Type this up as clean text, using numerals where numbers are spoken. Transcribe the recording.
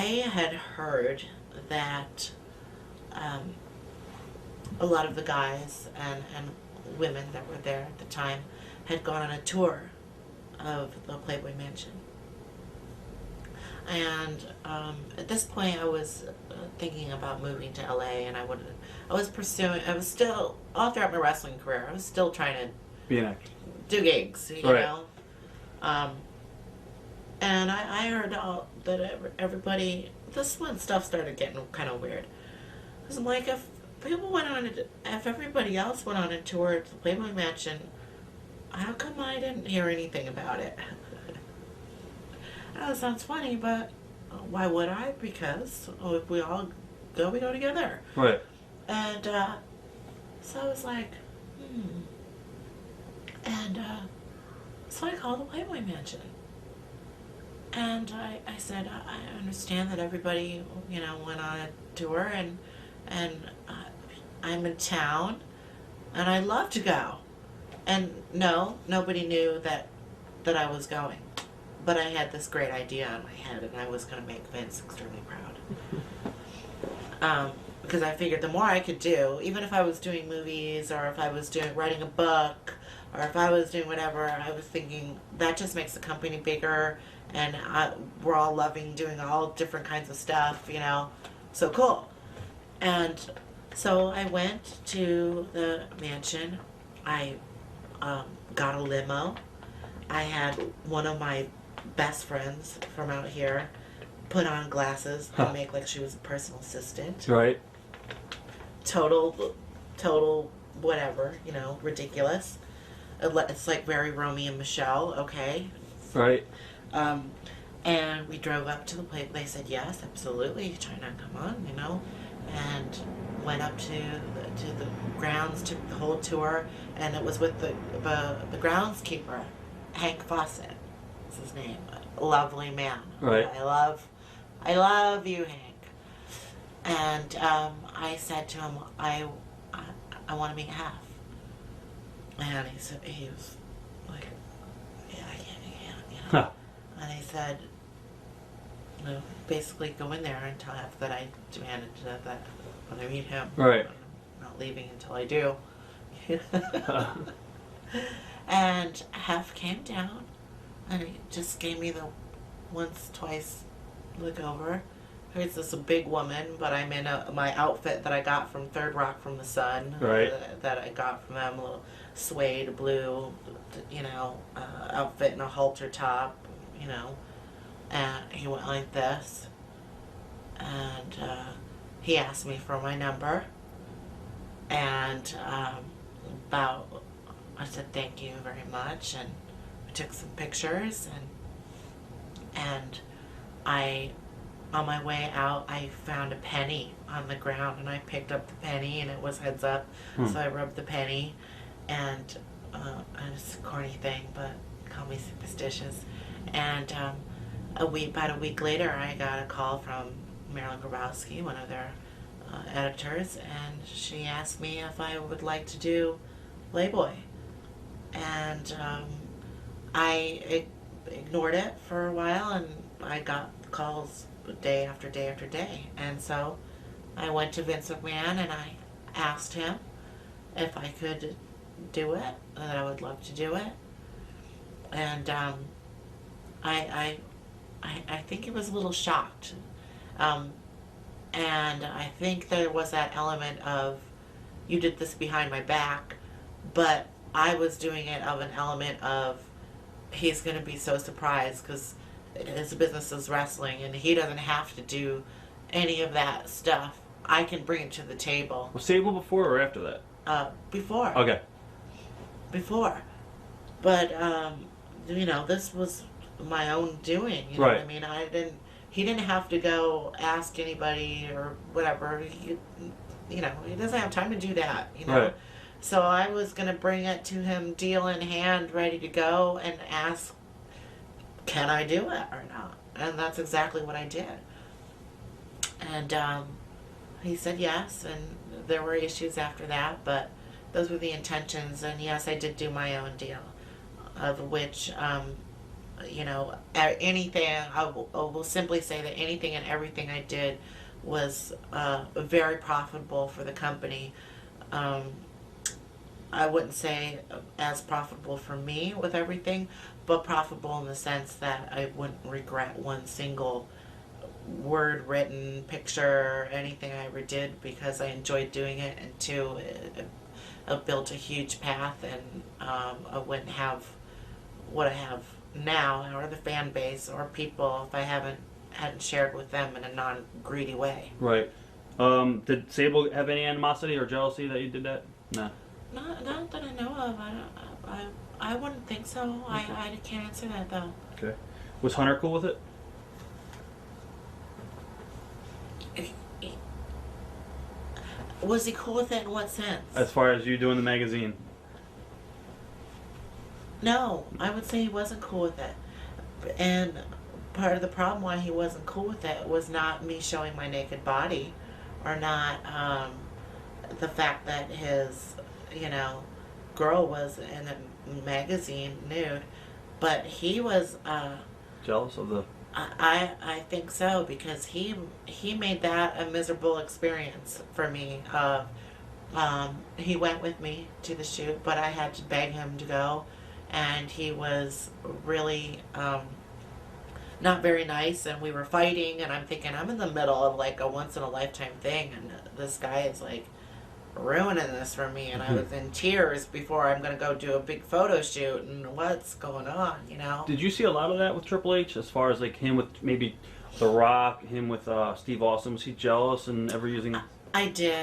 had heard that a lot of the guys and women that were there at the time had gone on a tour of the Playboy Mansion. And at this point, I was thinking about moving to LA, and I was still, all throughout my wrestling career, I was still trying to be an actor, do gigs, you know. And I heard that everybody, this when stuff started getting kind of weird. Because I'm like, if everybody else went on a tour to the Playboy Mansion, how come I didn't hear anything about it? I know it sounds funny, but why would I? Because if we all go, we go together. Right. And so I was like, And so I called the Playboy Mansion. And I said, I understand that everybody, you know, went on a tour, and I'm in town, and I'd love to go. And no, nobody knew that I was going. But I had this great idea in my head, and I was going to make Vince extremely proud. Because I figured the more I could do, even if I was doing movies, or if I was writing a book, or if I was doing whatever, I was thinking that just makes the company bigger, and we're all loving doing all different kinds of stuff, you know. So cool. And so I went to the mansion. I got a limo. I had one of my best friends from out here put on glasses and make like she was a personal assistant. Right. Total whatever, you know, ridiculous. It's like very Romeo and Michelle, okay? Right. And we drove up to the place. They said, yes, absolutely, Chyna, come on, you know. And went up to the grounds, took the whole tour, and it was with the groundskeeper, Hank Fawcett. That's his name. A lovely man. Right. I love you, Hank. And I said to him, I want to meet half. And he was like, yeah, I can't, you know. Huh. And he said, you know, basically go in there and tell Hef that I demanded that when I meet him. Right. I'm not leaving until I do. And Hef came down, and he just gave me the twice look over. Here's this big woman, but I'm in my outfit that I got from Third Rock from the Sun. Right. That I got from them, a little suede blue, you know, outfit and a halter top, you know. And he went like this, and he asked me for my number, and I said thank you very much, and we took some pictures, and on my way out, I found a penny on the ground, and I picked up the penny, and it was heads up, so I rubbed the penny, and it's a corny thing, but call me superstitious, and about a week later, I got a call from Marilyn Grabowski, one of their editors, and she asked me if I would like to do Playboy. And I ignored it for a while, and I got calls day after day after day. And so I went to Vince McMahon, and I asked him if I could do it, that I would love to do it. And I think he was a little shocked. And I think there was that element of, you did this behind my back, but I was doing it of an element of, he's going to be so surprised because his business is wrestling and he doesn't have to do any of that stuff. I can bring it to the table. Was Sable before or after that? Before. Okay. Before. But, you know, this was my own doing. You know right. what I mean? He didn't have to go ask anybody or whatever. You know, he doesn't have time to do that, you know. Right. So I was going to bring it to him, deal in hand, ready to go, and ask, can I do it or not? And that's exactly what I did. And he said yes, and there were issues after that, but those were the intentions. And yes, I did do my own deal, of which you know, anything, I will simply say that anything and everything I did was very profitable for the company. Um, I wouldn't say as profitable for me with everything, but profitable in the sense that I wouldn't regret one single word written, picture, anything I ever did because I enjoyed doing it, and two, it built a huge path, and I wouldn't have what I have now, or the fan base, or people if I hadn't shared with them in a non-greedy way. Right. Did Sable have any animosity or jealousy that you did that? No. Not that I know of. I wouldn't think so. Okay. I can't answer that though. Okay. Was Hunter cool with it? Was he cool with it in what sense? As far as you doing the magazine? No, I would say he wasn't cool with it. And part of the problem why he wasn't cool with it was not me showing my naked body, or not the fact that his, you know, girl was in a magazine nude, but he was Jealous of the... I think so, because he made that a miserable experience for me. He went with me to the shoot, but I had to beg him to go, and he was really not very nice, and we were fighting, and I'm thinking I'm in the middle of like a once in a lifetime thing, and this guy is like ruining this for me, and I was in tears before I'm gonna go do a big photo shoot, and what's going on, you know? Did you see a lot of that with Triple H, as far as like him with maybe The Rock, him with Steve Austin? Was he jealous and ever using... I did.